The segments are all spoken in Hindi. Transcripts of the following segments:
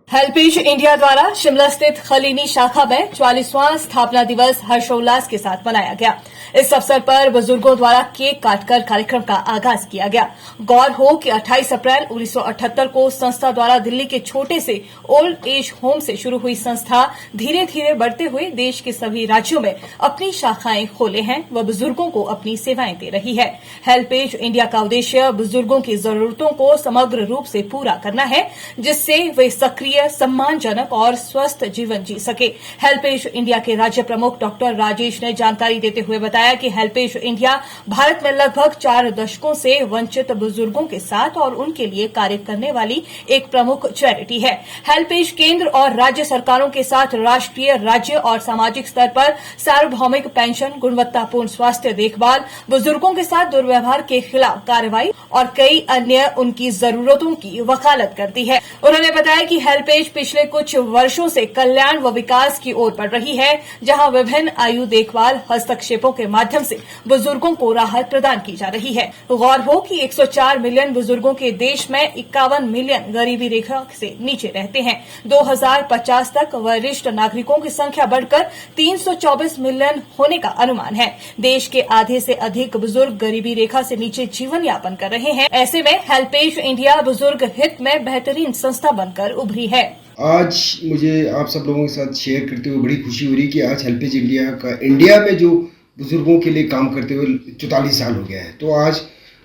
हेल्पेज इंडिया द्वारा शिमला स्थित खलीनी शाखा में 44वां स्थापना दिवस हर्षोल्लास के साथ मनाया गया। इस अवसर पर बुजुर्गों द्वारा केक काटकर कार्यक्रम का आगाज किया गया। गौर हो कि 28 अप्रैल 1978 को संस्था द्वारा दिल्ली के छोटे से ओल्ड एज होम से शुरू हुई संस्था धीरे धीरे बढ़ते हुए देश के सभी राज्यों में अपनी शाखाएं खोले हैं व बुजुर्गों को अपनी सेवाएं दे रही है। हेल्पेज इंडिया का उद्देश्य बुजुर्गों की जरूरतों को समग्र रूप से पूरा करना है, जिससे वे सक्रिय, सम्मानजनक और स्वस्थ जीवन जी सके। हेल्पेज इंडिया के राज्य प्रमुख डॉक्टर राजेश ने जानकारी देते हुए बताया कि हेल्पेज इंडिया भारत में लगभग 4 दशकों से वंचित बुजुर्गों के साथ और उनके लिए कार्य करने वाली एक प्रमुख चैरिटी है। हेल्पेज केंद्र और राज्य सरकारों के साथ राष्ट्रीय, राज्य और सामाजिक स्तर पर सार्वभौमिक पेंशन, गुणवत्तापूर्ण स्वास्थ्य देखभाल, बुजुर्गों के साथ दुर्व्यवहार के खिलाफ कार्रवाई और कई अन्य उनकी जरूरतों की वकालत करती है। उन्होंने बताया कि हेल्पेज पिछले कुछ वर्षों से कल्याण व विकास की ओर बढ़ रही है, जहां विभिन्न आयु देखभाल हस्तक्षेपों के माध्यम से बुजुर्गों को राहत प्रदान की जा रही है। गौर हो कि 104 मिलियन बुजुर्गों के देश में 51 मिलियन गरीबी रेखा से नीचे रहते हैं। 2050 तक वरिष्ठ नागरिकों की संख्या बढ़कर 324 मिलियन होने का अनुमान है। देश के आधे से अधिक बुजुर्ग गरीबी रेखा से नीचे जीवन यापन कर रहे हैं। ऐसे में हेल्पेज इंडिया बुजुर्ग हित में बेहतरीन संस्था बनकर उभरी है। आज मुझे आप सब लोगों के साथ शेयर करते हुए बड़ी खुशी हो रही कि आज हेल्पेज इंडिया का इंडिया में जो बुजुर्गों के लिए काम करते हुए 44 साल हो गया है। तो आज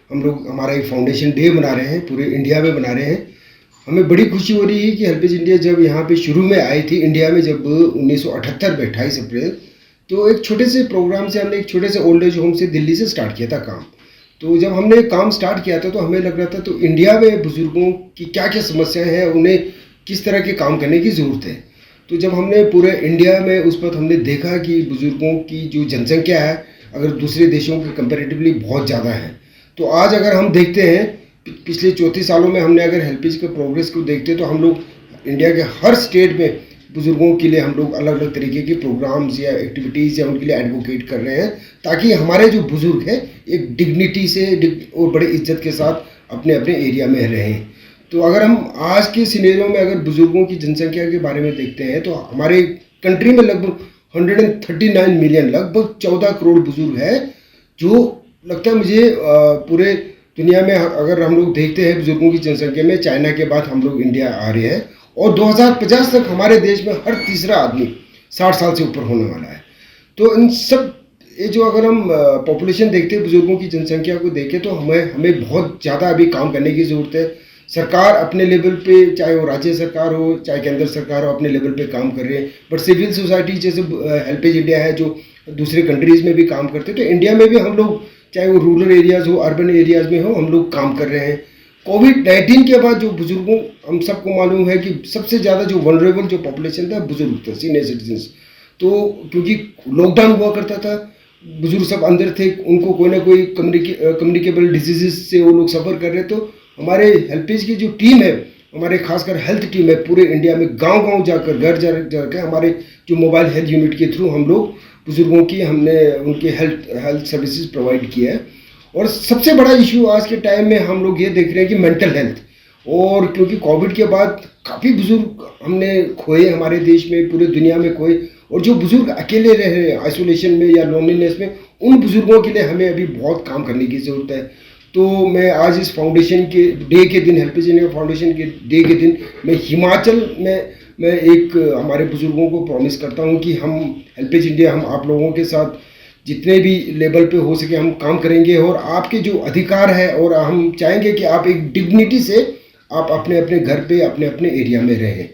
हम लोग हमारा एक फाउंडेशन डे बना रहे हैं, पूरे इंडिया में बना रहे हैं। हमें बड़ी खुशी हो रही है कि हेल्पेज इंडिया जब यहाँ पे शुरू में आई थी इंडिया में, जब 1978 में 28 अप्रैल, तो एक छोटे से प्रोग्राम से हमने एक छोटे से ओल्ड एज होम से दिल्ली से स्टार्ट किया था काम। तो जब हमने काम स्टार्ट किया था तो हमें लग रहा था तो इंडिया में बुजुर्गों की क्या क्या समस्याएं हैं, उन्हें किस तरह के काम करने की ज़रूरत है। तो जब हमने पूरे इंडिया में उस पर हमने देखा कि बुजुर्गों की जो जनसंख्या है अगर दूसरे देशों के कंपैरेटिवली बहुत ज़्यादा है। तो आज अगर हम देखते हैं पिछले 34 सालों में हमने अगर हेल्पेज के प्रोग्रेस को देखते हैं तो हम लोग इंडिया के हर स्टेट में बुजुर्गों के लिए हम लोग अलग अलग तरीके के प्रोग्राम्स या एक्टिविटीज़ या उनके लिए एडवोकेट कर रहे हैं, ताकि हमारे जो बुजुर्ग हैं एक डिग्निटी से और बड़े इज्जत के साथ अपने अपने एरिया में रहें। तो अगर हम आज के सिनेरियो में अगर बुजुर्गों की जनसंख्या के बारे में देखते हैं तो हमारे कंट्री में लगभग 139 मिलियन, लगभग 14 करोड़ बुजुर्ग है, जो लगता है मुझे पूरे दुनिया में अगर हम लोग देखते हैं बुजुर्गों की जनसंख्या में चाइना के बाद हम लोग इंडिया आ रहे हैं। और 2050 तक हमारे देश में हर तीसरा आदमी 60 साल से ऊपर होने वाला है। तो इन सब ये जो अगर हम पॉपुलेशन देखते हैं, बुजुर्गों की जनसंख्या को देखें, तो हमें बहुत ज़्यादा अभी काम करने की ज़रूरत है। सरकार अपने लेवल पे, चाहे वो राज्य सरकार हो चाहे केंद्र सरकार हो, अपने लेवल पे काम कर रहे हैं। बट सिविल सोसाइटी जैसे हेल्पेज इंडिया है जो दूसरे कंट्रीज़ में भी काम करते हैं, तो इंडिया में भी हम लोग चाहे वो रूरल एरियाज़ हो, अर्बन एरियाज़ में हो, हम लोग काम कर रहे हैं। कोविड-19 के बाद जो बुजुर्गों, हम सबको मालूम है कि सबसे ज़्यादा जो वनरेबल जो पॉपुलेशन था बुजुर्ग था, सीनियर सिटीजन्स। तो क्योंकि लॉकडाउन हुआ करता था, बुजुर्ग सब अंदर थे, उनको कोई ना कोई कम्युनिकेबल डिजीज़ से वो लोग सफ़र कर रहे। तो हमारे हेल्पेज की जो टीम है, हमारे खासकर हेल्थ टीम है, पूरे इंडिया में गांव-गांव जाकर, घर जाकर हमारे जो मोबाइल हेल्थ यूनिट के थ्रू हम लोग बुजुर्गों की हमने उनके हेल्थ सर्विसेज प्रोवाइड किया है। और सबसे बड़ा इशू आज के टाइम में हम लोग ये देख रहे हैं कि मेंटल हेल्थ, और क्योंकि कोविड के बाद काफ़ी बुजुर्ग हमने खोए, हमारे देश में, पूरे दुनिया में खोए। और जो बुजुर्ग अकेले रह रहे हैं आइसोलेशन में या लोनलीनेस में, उन बुजुर्गों के लिए हमें अभी बहुत काम करने की ज़रूरत है। तो मैं आज इस फाउंडेशन के डे के दिन, हेल्पेज इंडिया फाउंडेशन के डे के दिन, मैं हिमाचल में मैं एक हमारे बुजुर्गों को प्रॉमिस करता हूँ कि हम हेल्पेज इंडिया, हम आप लोगों के साथ जितने भी लेवल पे हो सके हम काम करेंगे। और आपके जो अधिकार है, और हम चाहेंगे कि आप एक डिग्निटी से आप अपने अपने घर पे, अपने अपने एरिया में रहें।